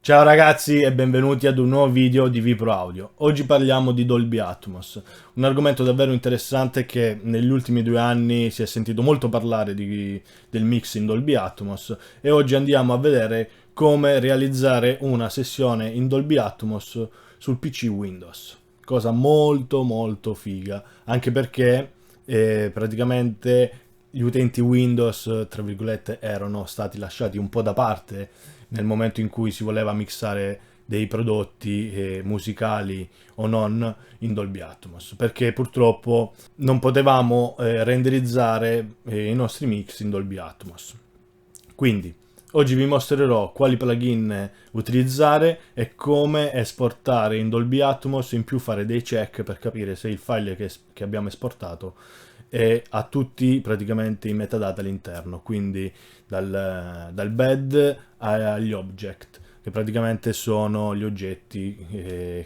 Ciao ragazzi e benvenuti ad un nuovo video di Vipro Audio. Oggi parliamo di Dolby Atmos, un argomento davvero interessante che negli ultimi 2 anni si è sentito molto parlare del mix in Dolby Atmos e oggi andiamo a vedere come realizzare una sessione in Dolby Atmos sul PC Windows. Cosa molto figa, anche perché praticamente gli utenti Windows, tra virgolette, erano stati lasciati un po' da parte nel momento in cui si voleva mixare dei prodotti musicali o non in Dolby Atmos, perché purtroppo non potevamo renderizzare i nostri mix in Dolby Atmos. Quindi oggi vi mostrerò quali plugin utilizzare e come esportare in Dolby Atmos, in più fare dei check per capire se il file che abbiamo esportato ha tutti praticamente i metadata all'interno, quindi dal bed agli object, che praticamente sono gli oggetti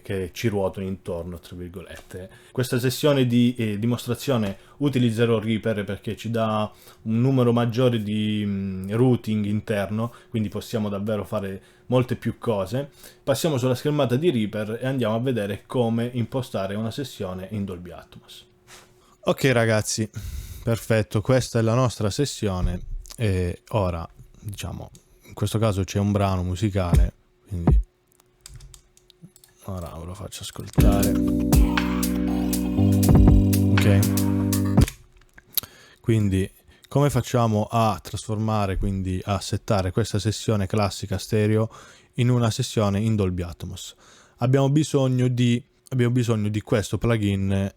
che ci ruotano intorno, tra virgolette. Questa sessione di dimostrazione utilizzerò Reaper perché ci dà un numero maggiore di routing interno, quindi possiamo davvero fare molte più cose. Passiamo sulla schermata di Reaper e andiamo a vedere come impostare una sessione in Dolby Atmos. Ok ragazzi, perfetto, questa è la nostra sessione e ora, diciamo, in questo caso c'è un brano musicale, quindi ora ve lo faccio ascoltare. Ok, quindi come facciamo a trasformare, quindi a settare questa sessione classica stereo in una sessione in Dolby Atmos? Abbiamo bisogno di questo plugin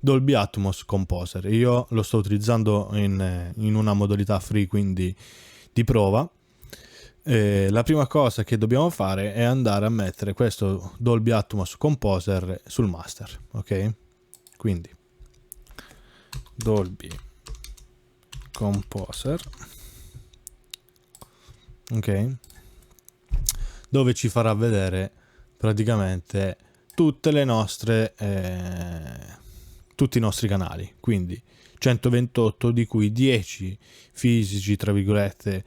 Dolby Atmos Composer. Io lo sto utilizzando in una modalità free, quindi di prova. La prima cosa che dobbiamo fare è andare a mettere questo Dolby Atmos Composer sul master, ok? Quindi Dolby Composer, ok? Dove ci farà vedere praticamente tutte le nostre tutti i nostri canali, quindi 128 di cui 10 fisici, tra virgolette,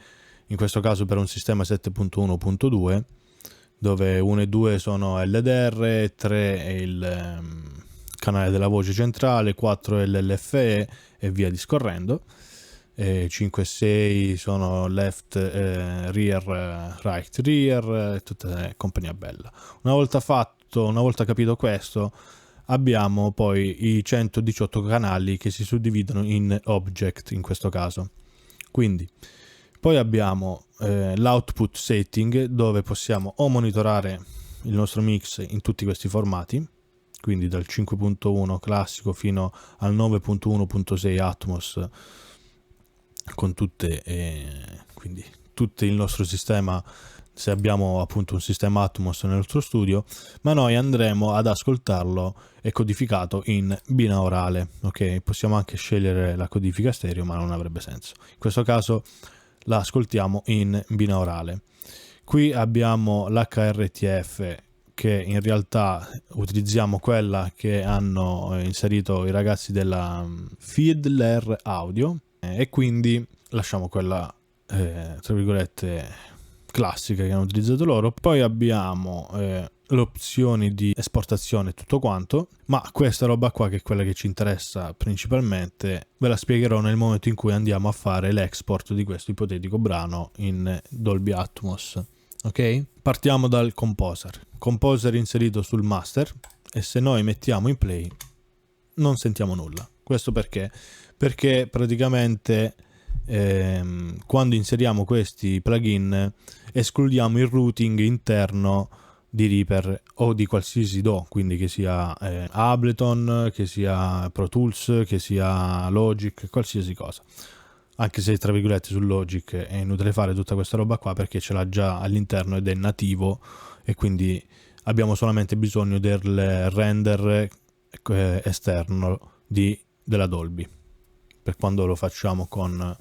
in questo caso per un sistema 7.1.2, dove 1 e 2 sono LDR, 3 è il canale della voce centrale, 4 è l'LFE e via discorrendo, 5 e 6 sono left, rear, right, rear, tutta compagnia bella. Una volta capito questo, abbiamo poi i 118 canali che si suddividono in object in questo caso. Quindi poi abbiamo l'output setting, dove possiamo o monitorare il nostro mix in tutti questi formati, quindi dal 5.1 classico fino al 9.1.6 Atmos, con tutte quindi tutto il nostro sistema, se abbiamo appunto un sistema Atmos nel nostro studio, ma noi andremo ad ascoltarlo e codificato in binaurale, ok? Possiamo anche scegliere la codifica stereo, ma non avrebbe senso. In questo caso la ascoltiamo in binaurale. Qui abbiamo l'HRTF, che in realtà utilizziamo quella che hanno inserito i ragazzi della Fiedler Audio, e quindi lasciamo quella tra virgolette classica che hanno utilizzato loro. Poi abbiamo le opzioni di esportazione e tutto quanto, ma questa roba qua, che è quella che ci interessa principalmente, ve la spiegherò nel momento in cui andiamo a fare l'export di questo ipotetico brano in Dolby Atmos. Ok? Partiamo dal composer inserito sul master, e se noi mettiamo in play non sentiamo nulla. Questo perché praticamente quando inseriamo questi plugin escludiamo il routing interno di Reaper o di qualsiasi DAW, quindi che sia Ableton, che sia Pro Tools, che sia Logic, qualsiasi cosa. Anche se tra virgolette sul Logic è inutile fare tutta questa roba qua, perché ce l'ha già all'interno ed è nativo, e quindi abbiamo solamente bisogno del render esterno della Dolby per quando lo facciamo con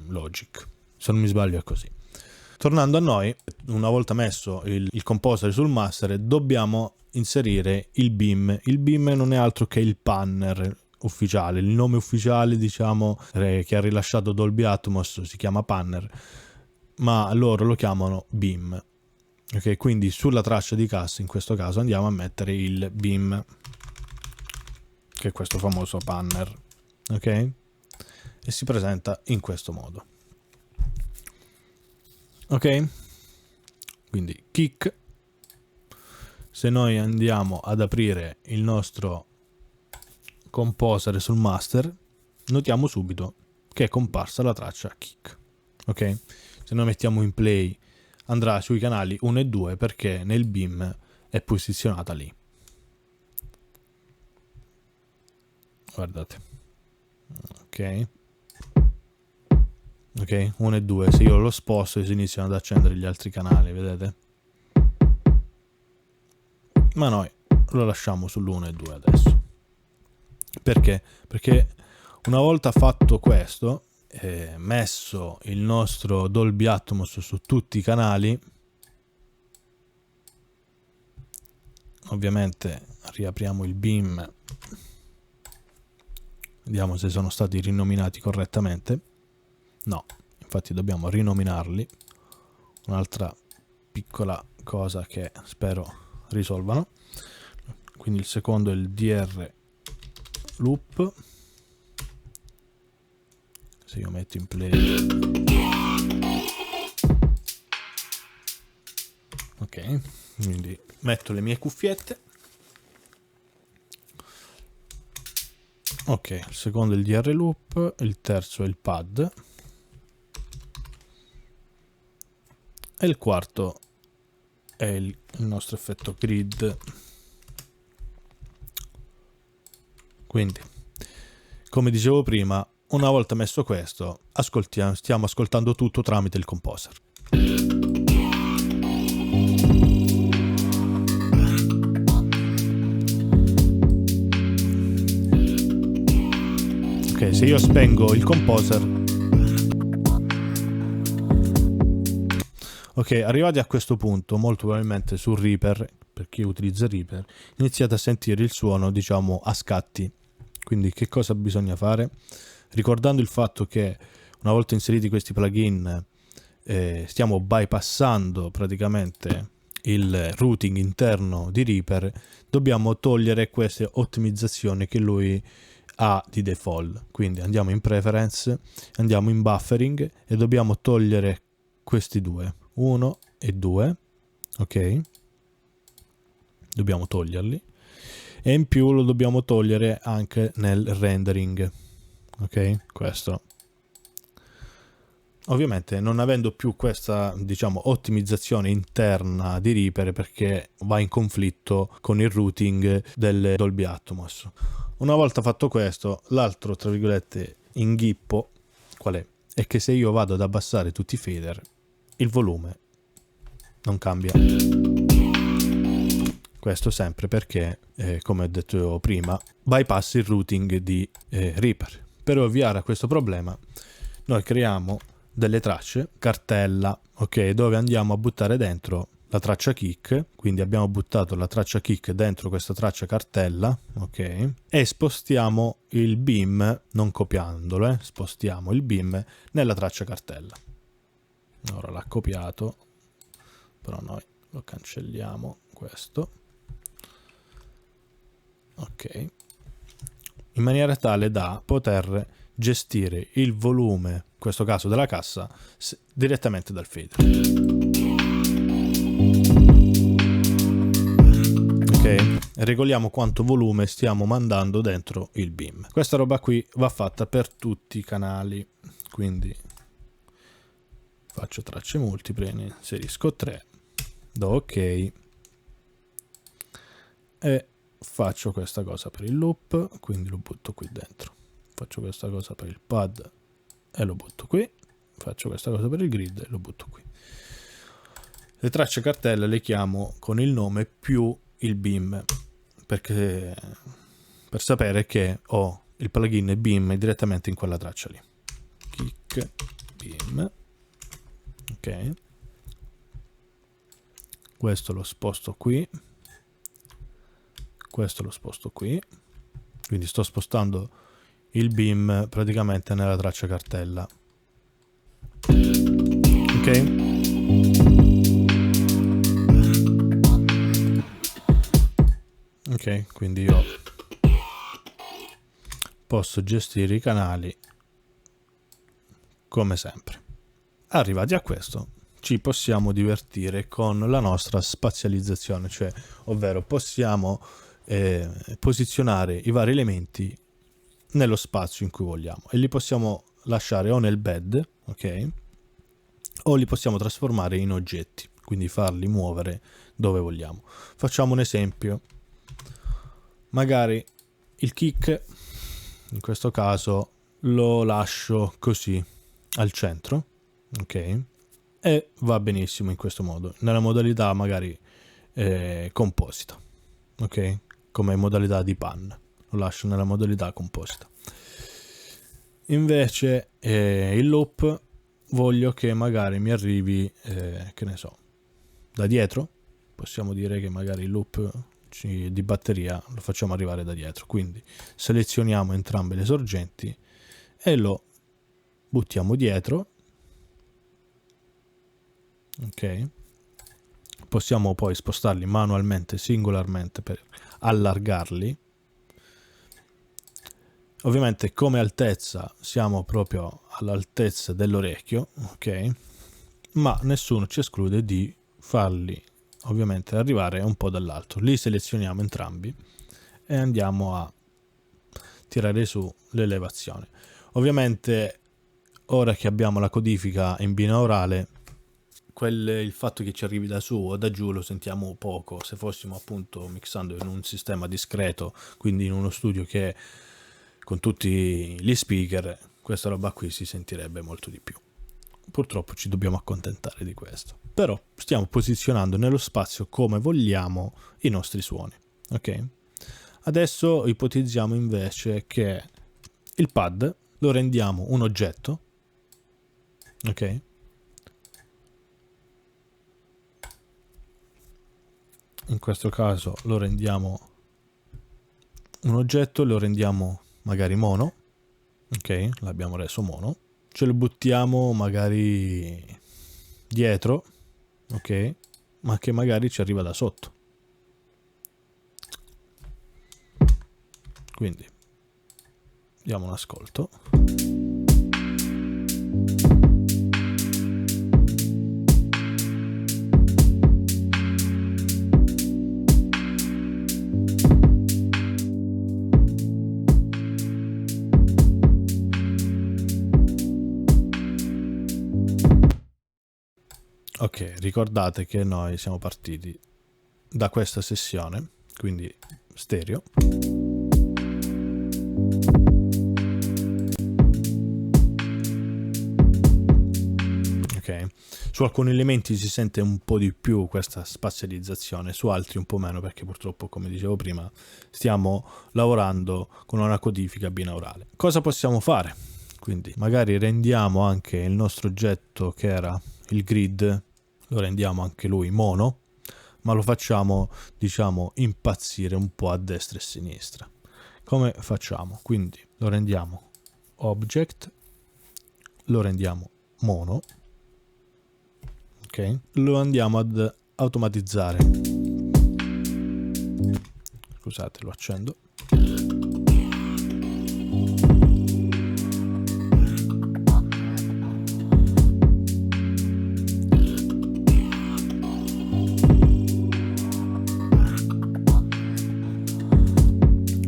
Logic, se non mi sbaglio è così. Tornando a noi, una volta messo il composer sul master, dobbiamo inserire il BIM. Il BIM non è altro che il panner ufficiale, il nome ufficiale, diciamo, che ha rilasciato Dolby Atmos si chiama panner, ma loro lo chiamano BIM. Ok, quindi sulla traccia di cassa in questo caso andiamo a mettere il beam, che è questo famoso panner, ok? E si presenta in questo modo. Ok? Quindi kick. Se noi andiamo ad aprire il nostro composer sul master, notiamo subito che è comparsa la traccia kick. Ok? Se noi mettiamo in play andrà sui canali 1 e 2 perché nel beam è posizionata lì. Guardate. Ok. Ok, 1 e 2. Se io lo sposto si iniziano ad accendere gli altri canali, vedete? Ma noi lo lasciamo sull'1 e 2 adesso. Perché? Perché una volta fatto questo, messo il nostro Dolby Atmos su tutti i canali, ovviamente riapriamo il beam, vediamo se sono stati rinominati correttamente. No, infatti dobbiamo rinominarli. Un'altra piccola cosa che spero risolvano. Quindi il secondo è il DR loop. Se io metto in play, ok, quindi metto le mie cuffiette. Ok, il secondo è il DR loop, il terzo è il pad e il quarto è il nostro effetto grid. Quindi, come dicevo prima, una volta messo questo, stiamo ascoltando tutto tramite il composer. Ok, se io spengo il composer. Ok, arrivati a questo punto, molto probabilmente sul Reaper, per chi utilizza Reaper, iniziate a sentire il suono, diciamo, a scatti. Quindi che cosa bisogna fare? Ricordando il fatto che una volta inseriti questi plugin stiamo bypassando praticamente il routing interno di Reaper, dobbiamo togliere queste ottimizzazioni che lui ha di default. Quindi andiamo in preference, andiamo in buffering e dobbiamo togliere questi due, 1 e 2, ok? Dobbiamo toglierli. E in più lo dobbiamo togliere anche nel rendering, ok? Questo ovviamente non avendo più questa, diciamo, ottimizzazione interna di Reaper, perché va in conflitto con il routing del Dolby Atmos. Una volta fatto questo, l'altro, tra virgolette, inghippo qual è? È che se io vado ad abbassare tutti i fader, il volume non cambia. Questo sempre perché, come ho detto prima, bypass il routing di Reaper. Per ovviare a questo problema, noi creiamo delle tracce cartella, ok, dove andiamo a buttare dentro la traccia kick. Quindi abbiamo buttato la traccia kick dentro questa traccia cartella, ok, e spostiamo il beam, non copiandolo, spostiamo il beam nella traccia cartella. Ora l'ha copiato, però noi lo cancelliamo questo. Ok, in maniera tale da poter gestire il volume, in questo caso della cassa, direttamente dal fader. Ok, regoliamo quanto volume stiamo mandando dentro il beam. Questa roba qui va fatta per tutti i canali, quindi faccio tracce multiple, ne inserisco 3, do ok e faccio questa cosa per il loop, quindi lo butto qui dentro. Faccio questa cosa per il pad e lo butto qui. Faccio questa cosa per il grid e lo butto qui. Le tracce cartelle le chiamo con il nome più il beam, perché per sapere che ho il plugin beam direttamente in quella traccia lì. Kick beam. Ok. Questo lo sposto qui. Questo lo sposto qui, quindi sto spostando il beam praticamente nella traccia cartella, ok? Ok, quindi io posso gestire i canali come sempre. Arrivati a questo, ci possiamo divertire con la nostra spazializzazione, cioè, ovvero possiamo posizionare i vari elementi nello spazio in cui vogliamo e li possiamo lasciare o nel bed, ok? O li possiamo trasformare in oggetti, quindi farli muovere dove vogliamo. Facciamo un esempio. Magari il kick, in questo caso, lo lascio così al centro, ok? E va benissimo in questo modo, nella modalità magari composita, ok? Come modalità di pan, lo lascio nella modalità composita. Invece il loop voglio che magari mi arrivi, che ne so, da dietro. Possiamo dire che magari il loop di batteria lo facciamo arrivare da dietro, quindi selezioniamo entrambe le sorgenti e lo buttiamo dietro, ok? Possiamo poi spostarli manualmente, singolarmente, per allargarli. Ovviamente come altezza siamo proprio all'altezza dell'orecchio, ok? Ma nessuno ci esclude di farli ovviamente arrivare un po' dall'alto. Li selezioniamo entrambi e andiamo a tirare su l'elevazione. Ovviamente ora che abbiamo la codifica in binaurale, il fatto che ci arrivi da su o da giù lo sentiamo poco. Se fossimo appunto mixando in un sistema discreto, quindi in uno studio che con tutti gli speaker, questa roba qui si sentirebbe molto di più. Purtroppo ci dobbiamo accontentare di questo. Però stiamo posizionando nello spazio come vogliamo i nostri suoni, ok? Adesso ipotizziamo invece che il pad lo rendiamo un oggetto, ok? In questo caso lo rendiamo un oggetto, lo rendiamo magari mono, ok? L'abbiamo reso mono. Ce lo buttiamo magari dietro, ok? Ma che magari ci arriva da sotto. Quindi diamo un ascolto. Ok, ricordate che noi siamo partiti da questa sessione, quindi stereo. Ok, su alcuni elementi si sente un po' di più questa spazializzazione, su altri un po' meno, perché purtroppo, come dicevo prima, stiamo lavorando con una codifica binaurale. Cosa possiamo fare? Quindi magari rendiamo anche il nostro oggetto che era il grid, lo rendiamo anche lui mono, ma lo facciamo, diciamo, impazzire un po' a destra e a sinistra. Come facciamo? Quindi lo rendiamo object, lo rendiamo mono, ok? Lo andiamo ad automatizzare. Scusate, lo accendo.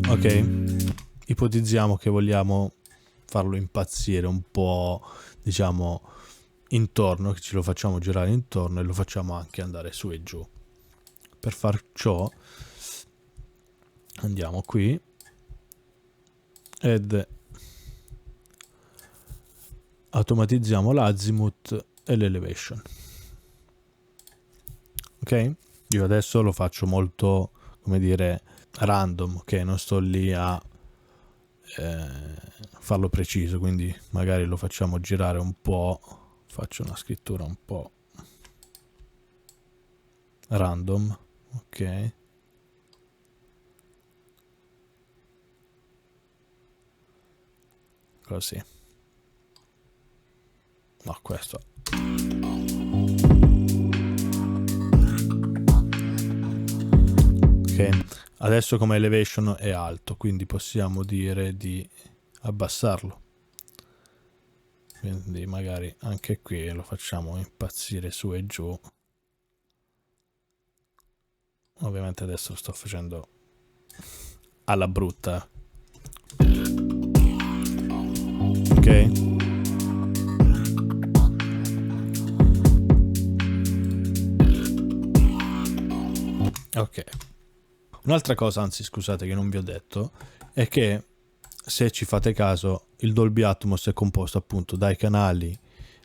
Ok, ipotizziamo che vogliamo farlo impazzire un po', diciamo, intorno, che ce lo facciamo girare intorno e lo facciamo anche andare su e giù. Per far ciò andiamo qui ed automatizziamo l'azimuth e l'elevation. Ok? Io adesso lo faccio molto, come dire, random, ok? Non sto lì a farlo preciso, quindi magari lo facciamo girare un po', faccio una scrittura un po' random, ok? Così. No, questo. Ok, Adesso come elevation è alto, quindi possiamo dire di abbassarlo. Quindi magari anche qui lo facciamo impazzire su e giù. Ovviamente adesso lo sto facendo alla brutta. Ok? Ok. Un'altra cosa, anzi scusate che non vi ho detto, è che se ci fate caso il Dolby Atmos è composto appunto dai canali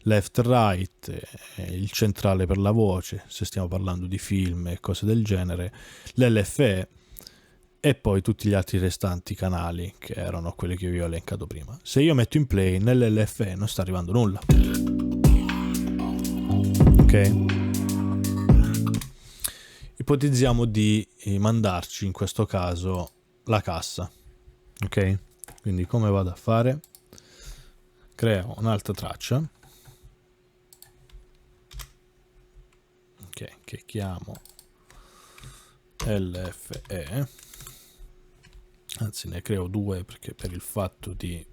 left right, il centrale per la voce, se stiamo parlando di film e cose del genere, l'LFE e poi tutti gli altri restanti canali che erano quelli che vi ho elencato prima. Se io metto in play nell'LFE non sta arrivando nulla. Ok? Ipotizziamo di mandarci in questo caso la cassa. Ok? Quindi come vado a fare? Creo un'altra traccia. Ok, che chiamo LFE. Anzi, ne creo due perché per il fatto di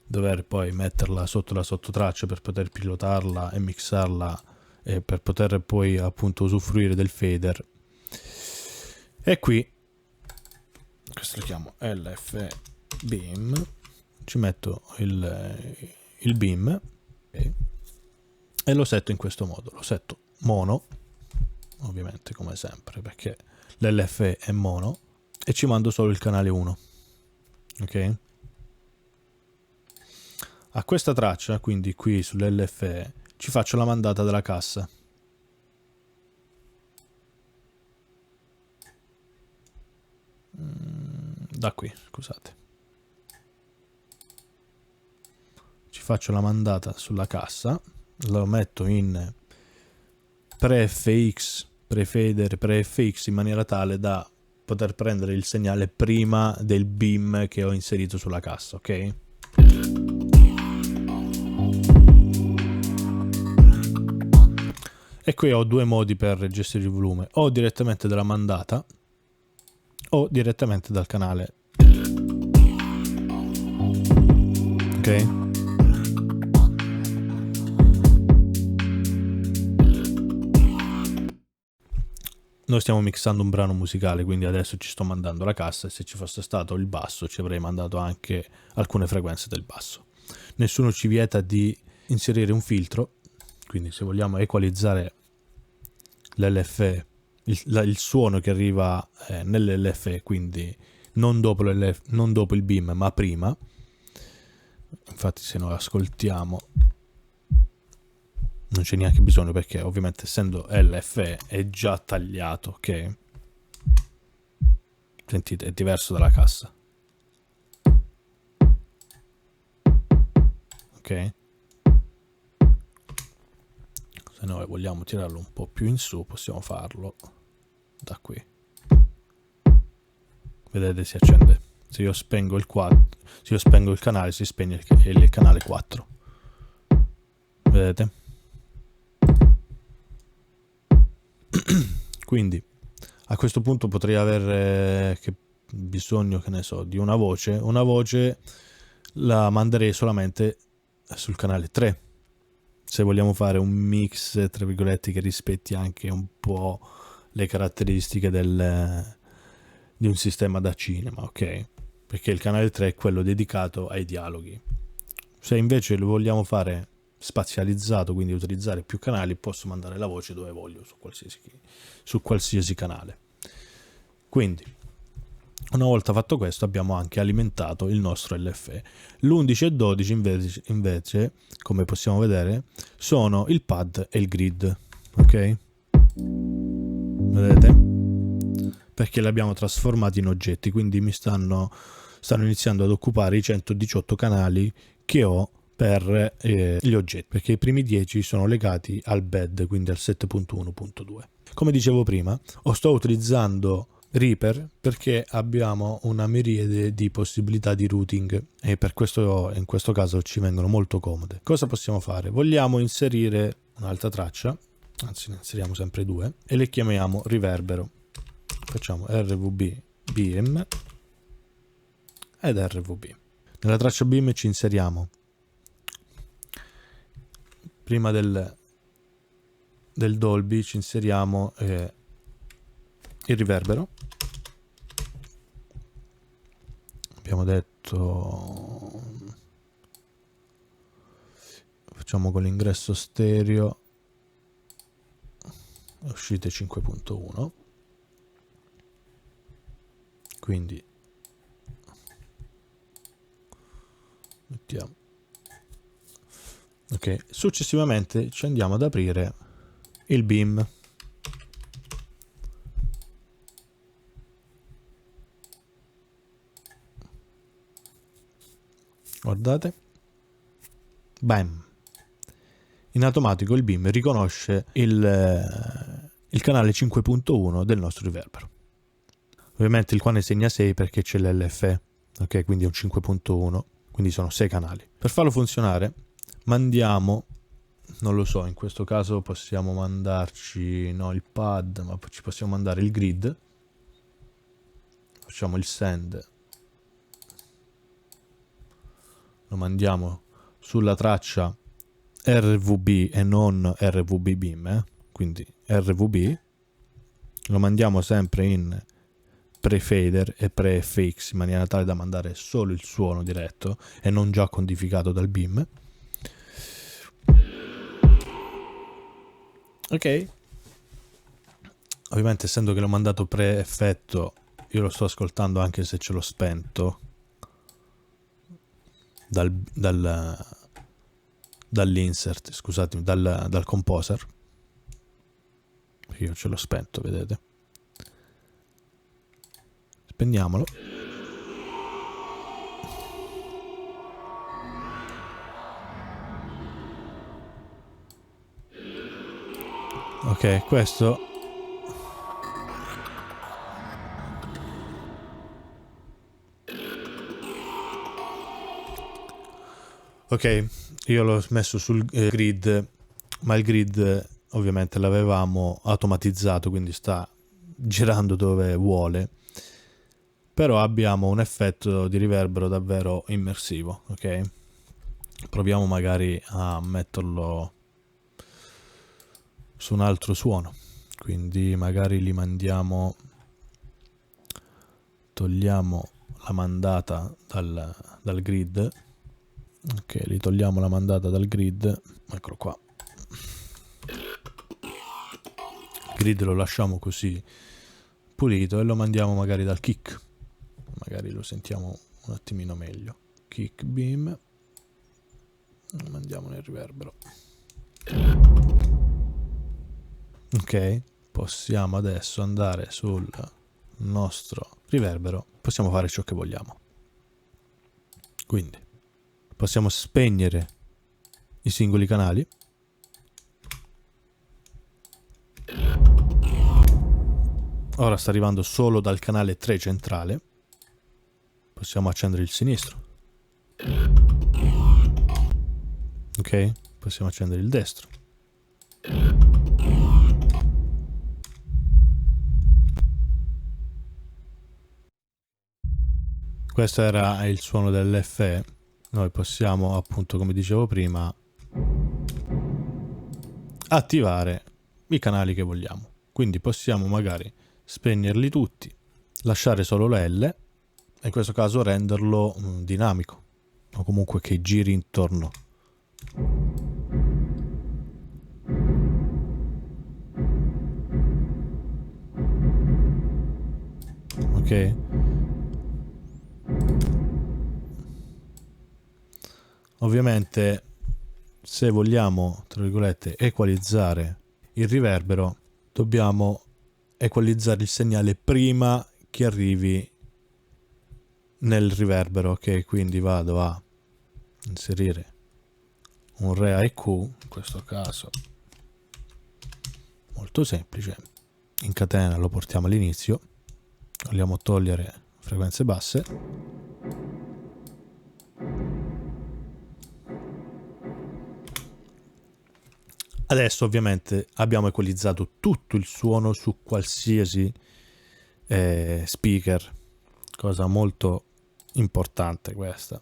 dover poi metterla sotto la sottotraccia per poter pilotarla e mixarla e per poter poi appunto usufruire del fader. E qui questo lo chiamo LFE beam, ci metto il beam, okay, e lo setto in questo modo, lo setto mono, ovviamente come sempre perché l'LFE è mono, e ci mando solo il canale 1. Ok? A questa traccia, quindi qui sull'LFE, ci faccio la mandata della cassa. Da qui, scusate. Ci faccio la mandata sulla cassa, lo metto in pre-FX, pre-fader, pre-FX in maniera tale da poter prendere il segnale prima del beam che ho inserito sulla cassa, ok? E qui ho due modi per gestire il volume, o direttamente dalla mandata o direttamente dal canale. Ok? Noi stiamo mixando un brano musicale, quindi adesso ci sto mandando la cassa e se ci fosse stato il basso ci avrei mandato anche alcune frequenze del basso. Nessuno ci vieta di inserire un filtro, quindi se vogliamo equalizzare l'LFE, il suono che arriva nell'LFE, quindi non dopo il beam ma prima. Infatti se noi ascoltiamo non c'è neanche bisogno perché ovviamente essendo LFE è già tagliato, ok? Sentite, è diverso dalla cassa. Ok? Se noi vogliamo tirarlo un po' più in su possiamo farlo da qui. Vedete, si accende. Se io spengo il 4, se io spengo il canale si spegne il canale 4. Vedete? Quindi a questo punto potrei avere bisogno, che ne so, di una voce la manderei solamente sul canale 3 se vogliamo fare un mix tra virgolette che rispetti anche un po' le caratteristiche di un sistema da cinema, ok? Perché il canale 3 è quello dedicato ai dialoghi. Se invece lo vogliamo fare spazializzato, quindi utilizzare più canali, posso mandare la voce dove voglio su qualsiasi canale. Quindi una volta fatto questo abbiamo anche alimentato il nostro LFE. L'11 e 12 invece come possiamo vedere sono il pad e il grid, ok? Vedete? Perché li abbiamo trasformati in oggetti, quindi stanno iniziando ad occupare i 118 canali che ho per gli oggetti, perché i primi 10 sono legati al bed, quindi al 7.1.2. Come dicevo prima, sto utilizzando Reaper perché abbiamo una miriade di possibilità di routing e per questo in questo caso ci vengono molto comode. Cosa possiamo fare? Vogliamo inserire un'altra traccia, anzi ne inseriamo sempre due e le chiamiamo riverbero. facciamo RVB beam ed RVB. Nella traccia beam ci inseriamo prima del Dolby, ci inseriamo il riverbero. Abbiamo detto facciamo con l'ingresso stereo, uscite 5.1, quindi mettiamo ok. Successivamente ci andiamo ad aprire il beam. Guardate, bam, in automatico il beam riconosce il canale 5.1 del nostro riverbero. Ovviamente il quale segna 6 perché c'è l'LFE, ok, quindi è un 5.1, quindi sono 6 canali. Per farlo funzionare mandiamo, non lo so, in questo caso possiamo mandarci, no, il pad, ma ci possiamo mandare il grid. Facciamo il send, lo mandiamo sulla traccia RVB e non RVB beam, quindi RVB lo mandiamo sempre in pre-fader e pre-FX in maniera tale da mandare solo il suono diretto e non già codificato dal beam. Ok, ovviamente essendo che l'ho mandato pre-effetto io lo sto ascoltando anche se ce l'ho spento dall'insert, scusatemi, dal composer, io ce l'ho spento, vedete. Spegniamolo. Ok, questo ok, io l'ho messo sul grid, ma il grid ovviamente l'avevamo automatizzato, quindi sta girando dove vuole, però abbiamo un effetto di riverbero davvero immersivo, ok? Proviamo magari a metterlo su un altro suono, quindi magari li mandiamo, togliamo la mandata dal grid, ok, li togliamo la mandata dal grid, eccolo qua, il grid lo lasciamo così pulito e lo mandiamo magari dal kick, magari lo sentiamo un attimino meglio, kick beam, lo mandiamo nel riverbero. Ok, possiamo adesso andare sul nostro riverbero, possiamo fare ciò che vogliamo, quindi possiamo spegnere i singoli canali, ora sta arrivando solo dal canale 3 centrale, possiamo accendere il sinistro, ok, possiamo accendere il destro, questo era il suono dell'FE. Noi possiamo, appunto, come dicevo prima, attivare i canali che vogliamo, quindi possiamo magari spegnerli tutti, lasciare solo la L, in questo caso renderlo dinamico o comunque che giri intorno. Ok, ovviamente se vogliamo, tra virgolette, equalizzare il riverbero dobbiamo equalizzare il segnale prima che arrivi nel riverbero, ok? Quindi vado a inserire un Re EQ, in questo caso molto semplice, in catena lo portiamo all'inizio, vogliamo togliere frequenze basse, adesso ovviamente abbiamo equalizzato tutto il suono su qualsiasi speaker, cosa molto importante questa.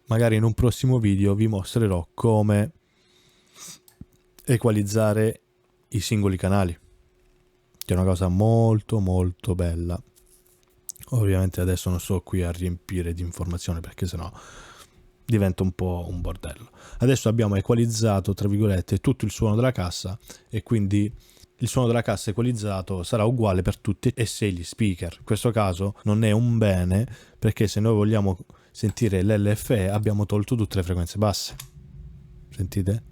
Magari in un prossimo video vi mostrerò come equalizzare i singoli canali, che è una cosa molto molto bella. Ovviamente adesso non sto qui a riempire di informazioni perché sennò diventa un po' un bordello. Adesso abbiamo equalizzato, tra virgolette, tutto il suono della cassa, e quindi il suono della cassa equalizzato sarà uguale per tutti e 6 gli speaker. In questo caso non è un bene, perché se noi vogliamo sentire l'LFE abbiamo tolto tutte le frequenze basse. Sentite?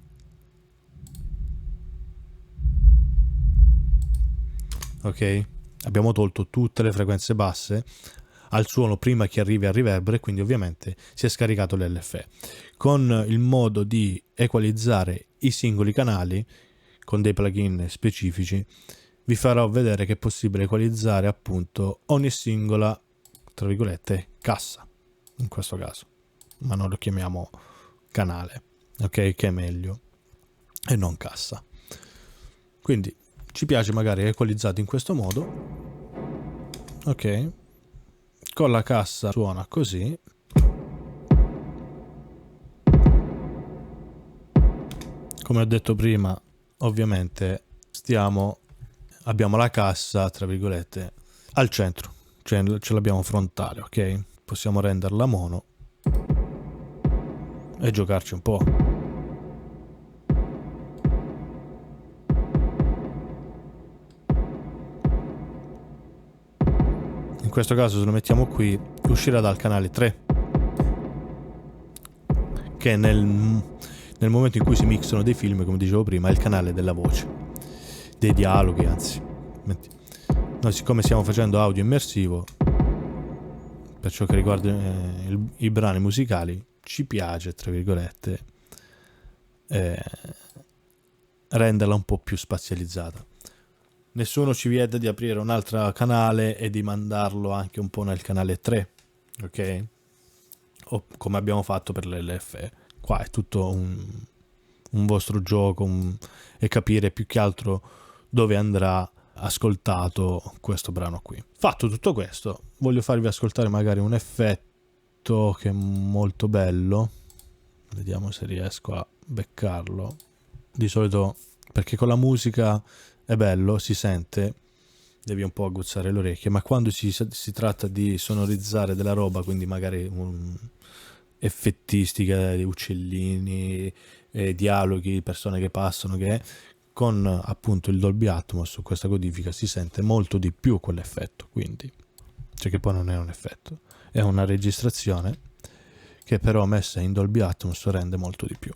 Ok? Abbiamo tolto tutte le frequenze basse al suono prima che arrivi al riverbero, e quindi ovviamente si è scaricato l'LFE. Con il modo di equalizzare i singoli canali con dei plugin specifici vi farò vedere che è possibile equalizzare appunto ogni singola, tra virgolette, cassa in questo caso, ma non lo chiamiamo canale, ok, che è meglio, e non cassa. Quindi ci piace magari equalizzato in questo modo, ok, con la cassa suona così. Come ho detto prima, ovviamente abbiamo la cassa, tra virgolette, al centro, cioè ce l'abbiamo frontale, ok? Possiamo renderla mono e giocarci un po'. In questo caso se lo mettiamo qui uscirà dal canale 3, che nel momento in cui si mixano dei film, come dicevo prima, è il canale della voce, dei dialoghi, anzi. Noi siccome stiamo facendo audio immersivo, per ciò che riguarda i brani musicali, ci piace, tra virgolette, renderla un po' più spazializzata. Nessuno ci vieta di aprire un altro canale e di mandarlo anche un po' nel canale 3, ok? O come abbiamo fatto per l'LFE. Qua è tutto un vostro gioco e capire più che altro dove andrà ascoltato questo brano qui. Fatto tutto questo, voglio farvi ascoltare magari un effetto che è molto bello. Vediamo se riesco a beccarlo. Di solito, perché con la musica è bello, si sente, devi un po' aguzzare le orecchie, ma quando si tratta di sonorizzare della roba, quindi magari effettistica di uccellini, dialoghi, persone che passano, che con appunto il Dolby Atmos su questa codifica si sente molto di più quell'effetto. Quindi, cioè, che poi non è un effetto, è una registrazione che però messa in Dolby Atmos rende molto di più.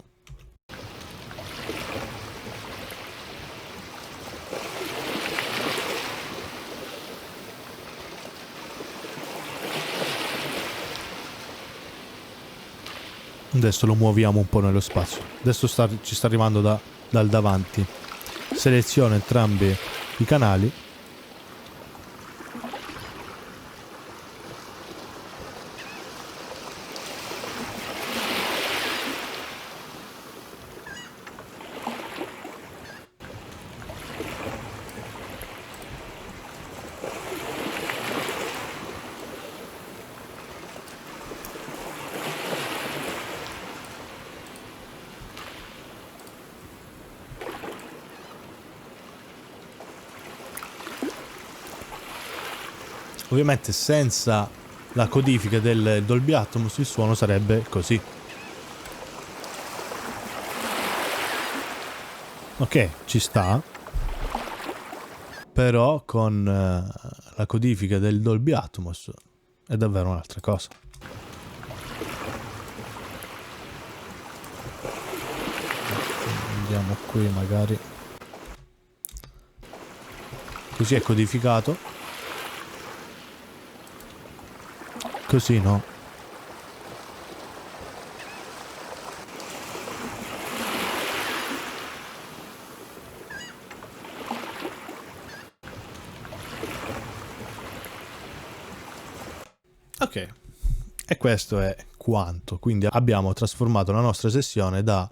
Adesso lo muoviamo un po' nello spazio. Adesso ci sta arrivando dal davanti. Seleziono entrambi i canali. Ovviamente senza la codifica del Dolby Atmos il suono sarebbe così. Ok, ci sta. Però con la codifica del Dolby Atmos è davvero un'altra cosa. Andiamo qui magari. Così è codificato. Così no. Ok, e questo è quanto. Quindi abbiamo trasformato la nostra sessione da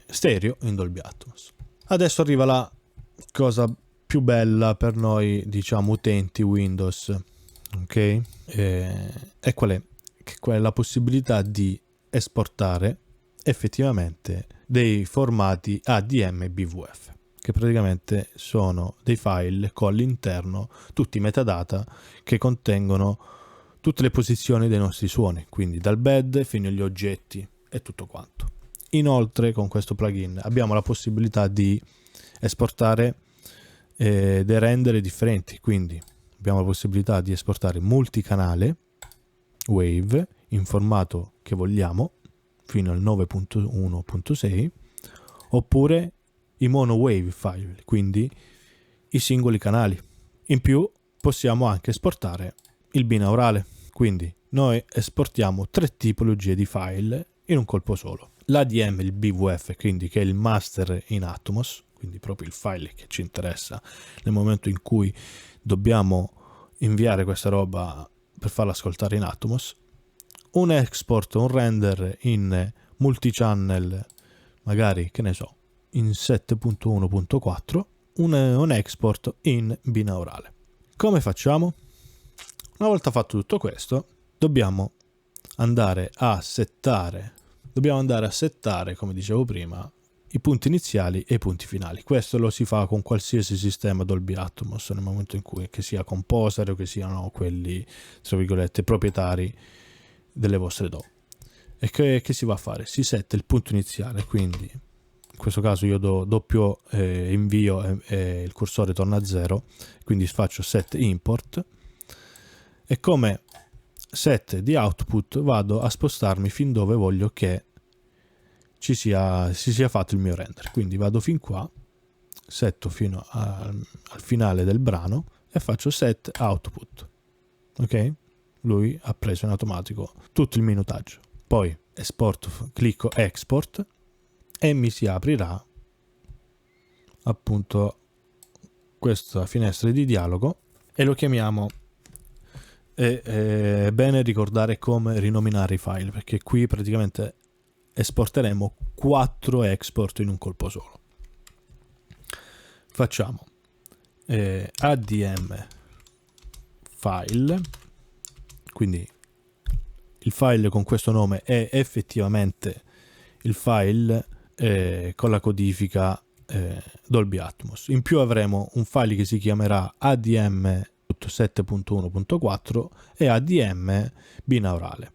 stereo in Dolby Atmos. Adesso arriva la cosa più bella per noi, diciamo, utenti Windows, ok? E qual è? Che qual è la possibilità di esportare effettivamente dei formati ADM e BVF, che praticamente sono dei file con all'interno tutti i metadata che contengono tutte le posizioni dei nostri suoni, quindi dal bed fino agli oggetti e tutto quanto. Inoltre con questo plugin abbiamo la possibilità di esportare dei render differenti, quindi abbiamo la possibilità di esportare multicanale wave in formato che vogliamo fino al 9.1.6 oppure i mono wave file, quindi i singoli canali. In più possiamo anche esportare il binaurale, quindi noi esportiamo 3 tipologie di file in un colpo solo. L'ADM, il BVF, quindi che è il master in Atmos, quindi proprio il file che ci interessa nel momento in cui dobbiamo inviare questa roba per farla ascoltare in Atmos. Un export, un render in multichannel, magari, che ne so, in 7.1.4, un export in binaurale. Come facciamo? Una volta fatto tutto questo, dobbiamo andare a settare, come dicevo prima, i punti iniziali e i punti finali. Questo lo si fa con qualsiasi sistema Dolby Atmos nel momento in cui, che sia Composer o che siano quelli, tra virgolette, proprietari delle vostre DAW. E che si va a fare? Si setta il punto iniziale, quindi in questo caso io do doppio invio e il cursore torna a 0, quindi faccio set import e come set di output vado a spostarmi fin dove voglio che si sia fatto il mio render, quindi vado fin qua, setto fino al finale del brano e faccio set output, ok? Lui ha preso in automatico tutto il minutaggio, poi clicco export e mi si aprirà appunto questa finestra di dialogo e lo chiamiamo. È bene ricordare come rinominare i file, perché qui praticamente esporteremo 4 export in un colpo solo. Facciamo ADM file, quindi il file con questo nome è effettivamente il file con la codifica Dolby Atmos. In più avremo un file che si chiamerà ADM 7.1.4 e ADM binaurale.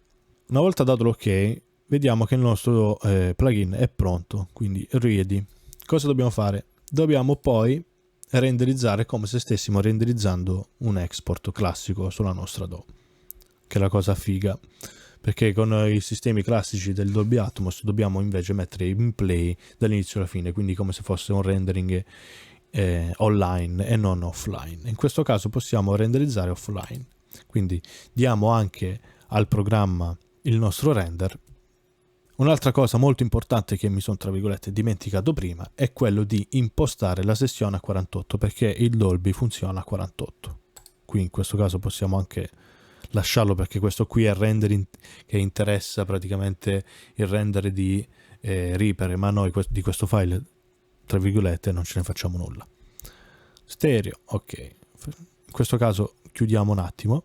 Una volta dato l'ok, vediamo che il nostro plugin è pronto, quindi ready. Cosa dobbiamo fare? Dobbiamo poi renderizzare come se stessimo renderizzando un export classico sulla nostra DAW, che è la cosa figa, perché con i sistemi classici del Dolby Atmos dobbiamo invece mettere in play dall'inizio alla fine, quindi come se fosse un rendering online e non offline. In questo caso possiamo renderizzare offline, quindi diamo anche al programma il nostro render. Un'altra cosa molto importante che mi sono tra virgolette dimenticato prima è quello di impostare la sessione a 48, perché il Dolby funziona a 48. Qui in questo caso possiamo anche lasciarlo, perché questo qui è il render che interessa praticamente il render di Reaper, ma noi di questo file tra virgolette non ce ne facciamo nulla. Stereo, ok. In questo caso chiudiamo un attimo.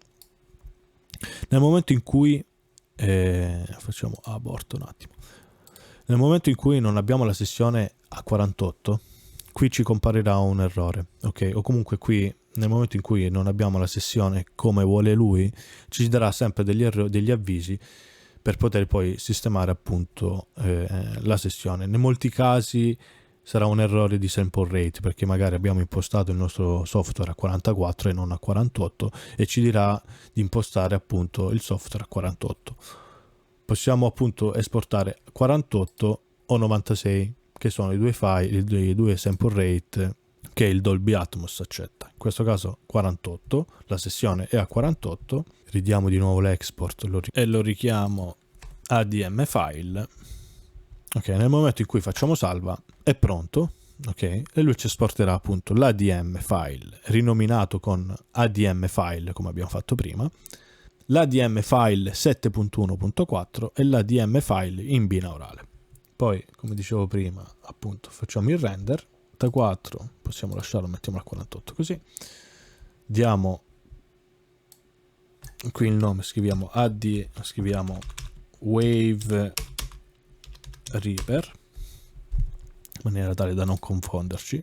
Nel momento in cui facciamo abort un attimo. Nel momento in cui non abbiamo la sessione a 48, qui ci comparirà un errore, ok? O comunque qui nel momento in cui non abbiamo la sessione come vuole lui, ci darà sempre degli avvisi per poter poi sistemare appunto la sessione. In molti casi sarà un errore di sample rate, perché magari abbiamo impostato il nostro software a 44 e non a 48 e ci dirà di impostare appunto il software a 48. Possiamo appunto esportare 48 o 96, che sono i due file, i due sample rate che il Dolby Atmos accetta. In questo caso 48, la sessione è a 48, ridiamo di nuovo l'export e lo richiamo ADM file. Ok, nel momento in cui facciamo salva è pronto, ok, e lui ci esporterà appunto l'ADM file rinominato con ADM file come abbiamo fatto prima, l'ADM file 7.1.4 e l'ADM file in binaurale. Poi, come dicevo prima, appunto facciamo il render 44, possiamo lasciarlo, mettiamo al 48 così. Diamo qui il nome, scriviamo Wave Reaper, in maniera tale da non confonderci.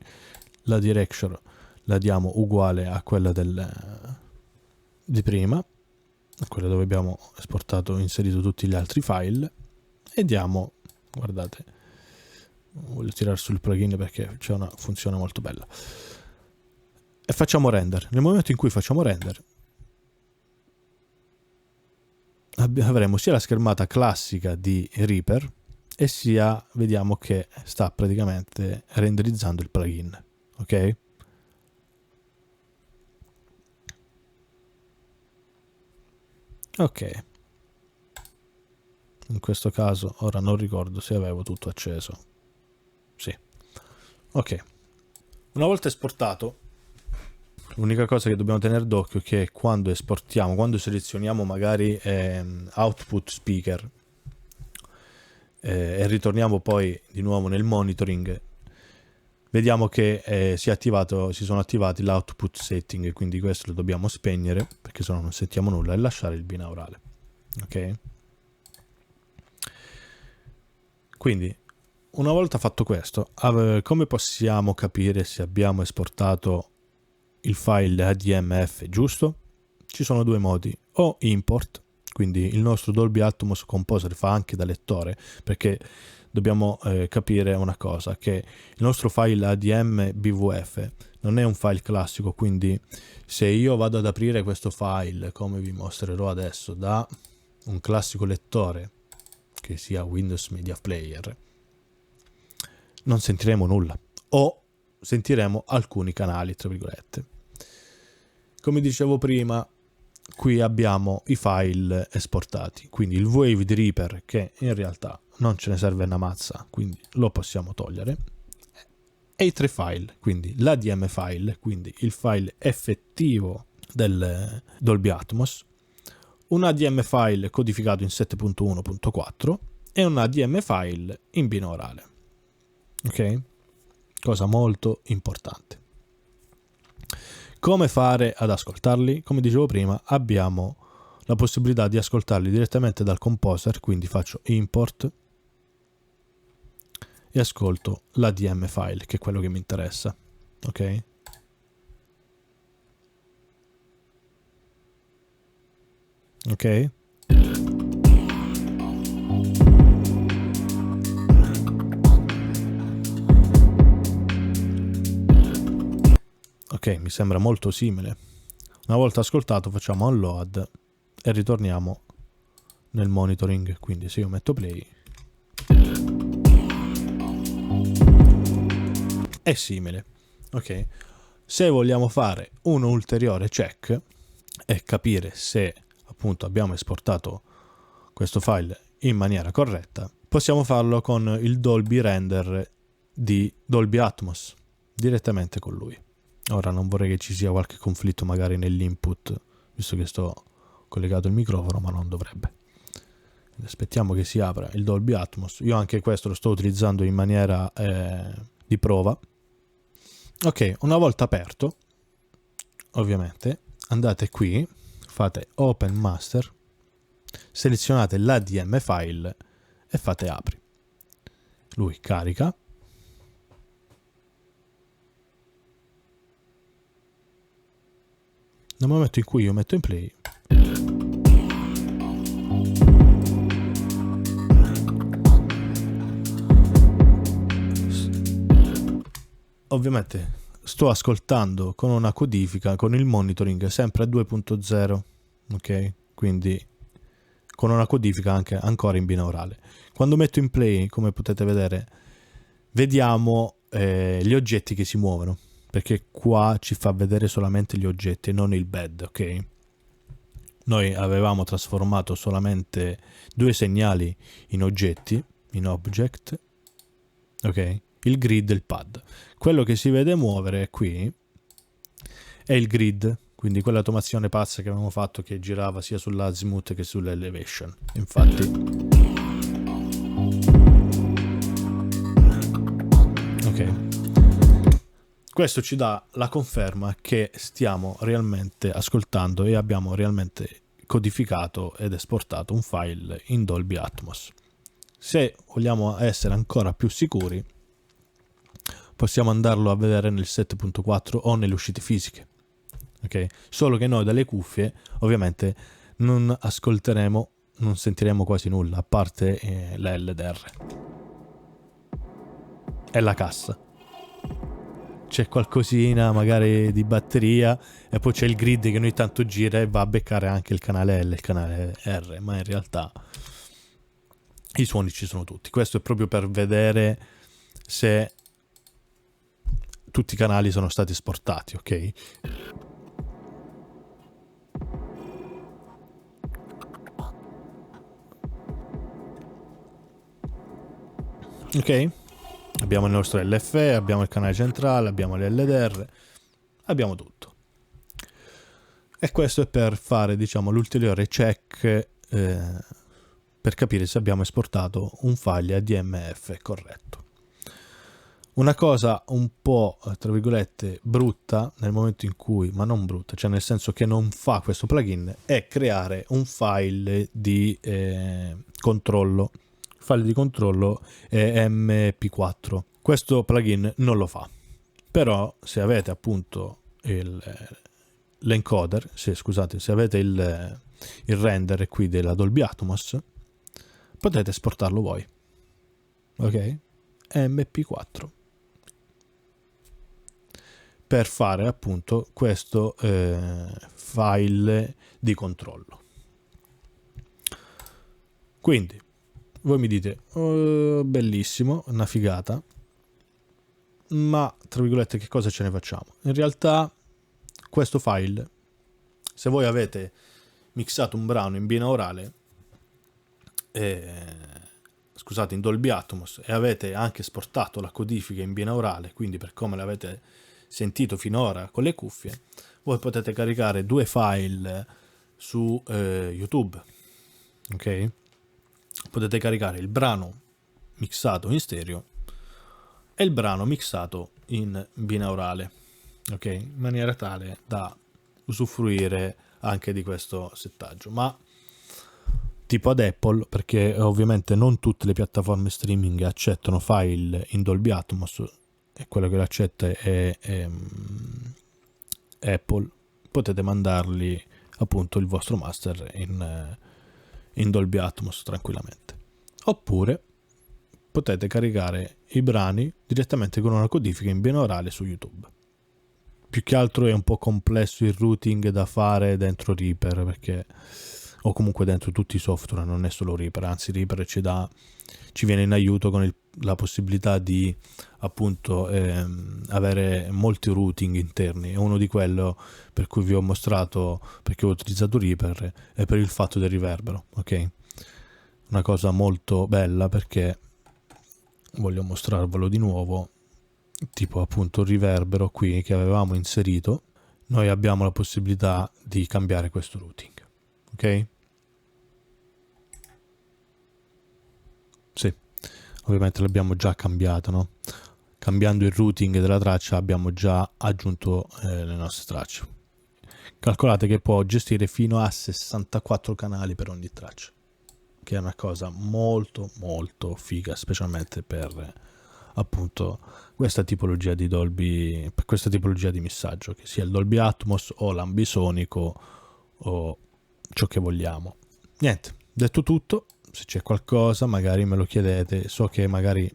La direction la diamo uguale a quella di prima, quella dove abbiamo esportato e inserito tutti gli altri file, e diamo, guardate, voglio tirare sul plugin perché c'è una funzione molto bella, e facciamo render. Nel momento in cui facciamo render avremo sia la schermata classica di Reaper e sia, vediamo che sta praticamente renderizzando il plugin, ok? Ok, in questo caso ora non ricordo se avevo tutto acceso. Sì, ok. Una volta esportato, l'unica cosa che dobbiamo tenere d'occhio è che quando esportiamo, quando selezioniamo magari output speaker e ritorniamo poi di nuovo nel monitoring, vediamo che si sono attivati l'output setting, quindi questo lo dobbiamo spegnere perché se no non sentiamo nulla, e lasciare il binaurale, ok? Quindi una volta fatto questo, come possiamo capire se abbiamo esportato il file ADMF giusto? Ci sono due modi: o import, quindi il nostro Dolby Atmos Composer fa anche da lettore, perché dobbiamo capire una cosa, che il nostro file ADM BVF non è un file classico, quindi se io vado ad aprire questo file, come vi mostrerò adesso, da un classico lettore che sia Windows Media Player, non sentiremo nulla, o sentiremo alcuni canali, tra virgolette. Come dicevo prima, qui abbiamo i file esportati, quindi il Wave di Reaper, che in realtà non ce ne serve una mazza, quindi lo possiamo togliere, e i tre file, quindi l'ADM file, quindi il file effettivo del Dolby Atmos, un ADM file codificato in 7.1.4 e un ADM file in binaurale, ok? Cosa molto importante. Come fare ad ascoltarli? Come dicevo prima, abbiamo la possibilità di ascoltarli direttamente dal composer, quindi faccio import e ascolto l'ADM file, che è quello che mi interessa, ok? Ok? Ok, mi sembra molto simile. Una volta ascoltato facciamo unload e ritorniamo nel monitoring, quindi se io metto play è simile, ok? Se vogliamo fare un ulteriore check e capire se appunto abbiamo esportato questo file in maniera corretta, possiamo farlo con il Dolby Render di Dolby Atmos, direttamente con lui. Ora non vorrei che ci sia qualche conflitto magari nell'input, visto che sto collegato il microfono, ma non dovrebbe. Aspettiamo che si apra il Dolby Atmos. Io anche questo lo sto utilizzando in maniera di prova. Ok, una volta aperto, ovviamente, andate qui, fate Open Master, selezionate l'ADM file e fate apri. Lui carica. Nel momento in cui io metto in play, ovviamente sto ascoltando con una codifica, con il monitoring sempre a 2.0, ok? Quindi con una codifica anche ancora in binaurale. Quando metto in play, come potete vedere, vediamo gli oggetti che si muovono, perché qua ci fa vedere solamente gli oggetti e non il bed, ok? Noi avevamo trasformato solamente due segnali in oggetti, in object, ok? Il grid e il pad. Quello che si vede muovere qui è il grid, quindi quell'automazione pazza che avevamo fatto che girava sia sull'azimuth che sull'elevation. Infatti ok, Questo ci dà la conferma che stiamo realmente ascoltando e abbiamo realmente codificato ed esportato un file in Dolby Atmos. Se vogliamo essere ancora più sicuri, possiamo andarlo a vedere nel 7.4 o nelle uscite fisiche. Ok? Solo che noi dalle cuffie ovviamente non ascolteremo, non sentiremo quasi nulla, a parte la LDR e la cassa. C'è qualcosina magari di batteria e poi c'è il grid che ogni tanto gira e va a beccare anche il canale L e il canale R, ma in realtà i suoni ci sono tutti. Questo è proprio per vedere se tutti i canali sono stati esportati, ok? Ok? Abbiamo il nostro LFE, abbiamo il canale centrale, abbiamo l'LDR, abbiamo tutto. E questo è per fare, diciamo, l'ulteriore check per capire se abbiamo esportato un file ADMF corretto. Una cosa un po', tra virgolette, brutta nel momento in cui, ma non brutta, cioè nel senso che non fa questo plugin, è creare un file di controllo. Il file di controllo è MP4. Questo plugin non lo fa. Però se avete appunto l'encoder, se avete il render qui della Dolby Atmos, potete esportarlo voi. Ok? MP4. Per fare appunto questo file di controllo. Quindi voi mi dite oh, bellissimo, una figata, ma tra virgolette che cosa ce ne facciamo? In realtà questo file, se voi avete mixato un brano in binaurale scusate, in Dolby Atmos, e avete anche esportato la codifica in binaurale, quindi per come l'avete sentito finora con le cuffie, voi potete caricare 2 file su YouTube, ok? Potete caricare il brano mixato in stereo e il brano mixato in binaurale, ok? In maniera tale da usufruire anche di questo settaggio, ma tipo ad Apple, perché ovviamente non tutte le piattaforme streaming accettano file in Dolby Atmos, e quello che l'accetta è Apple, potete mandarli appunto il vostro master in Dolby Atmos tranquillamente. Oppure potete caricare i brani direttamente con una codifica in binaurale su YouTube. Più che altro è un po' complesso il routing da fare dentro Reaper, perché o comunque dentro tutti i software, non è solo Reaper, anzi Reaper ci viene in aiuto con la possibilità di appunto avere molti routing interni, e uno di quello per cui vi ho mostrato perché ho utilizzato Reaper è per il fatto del riverbero, ok? Una cosa molto bella, perché voglio mostrarvelo di nuovo, tipo appunto il riverbero qui che avevamo inserito, noi abbiamo la possibilità di cambiare questo routing, ok? Sì, ovviamente l'abbiamo già cambiato, no? Cambiando il routing della traccia abbiamo già aggiunto le nostre tracce. Calcolate che può gestire fino a 64 canali per ogni traccia, che è una cosa molto molto figa, specialmente per appunto questa tipologia di Dolby, per questa tipologia di missaggio, che sia il Dolby Atmos o l'ambisonico o ciò che vogliamo. Niente, detto tutto, se c'è qualcosa magari me lo chiedete, so che magari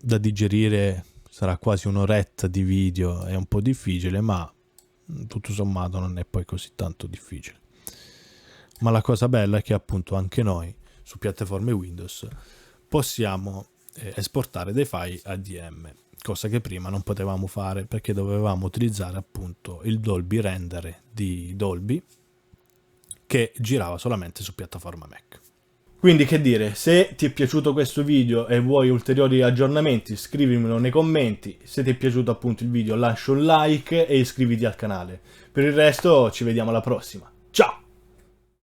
da digerire sarà quasi un'oretta di video, è un po' difficile, ma tutto sommato non è poi così tanto difficile. Ma la cosa bella è che appunto anche noi su piattaforme Windows possiamo esportare dei file ADM, cosa che prima non potevamo fare perché dovevamo utilizzare appunto il Dolby Render di Dolby, che girava solamente su piattaforma Mac. Quindi che dire, se ti è piaciuto questo video e vuoi ulteriori aggiornamenti, scrivimelo nei commenti. Se ti è piaciuto appunto il video lascia un like e iscriviti al canale. Per il resto ci vediamo alla prossima. Ciao!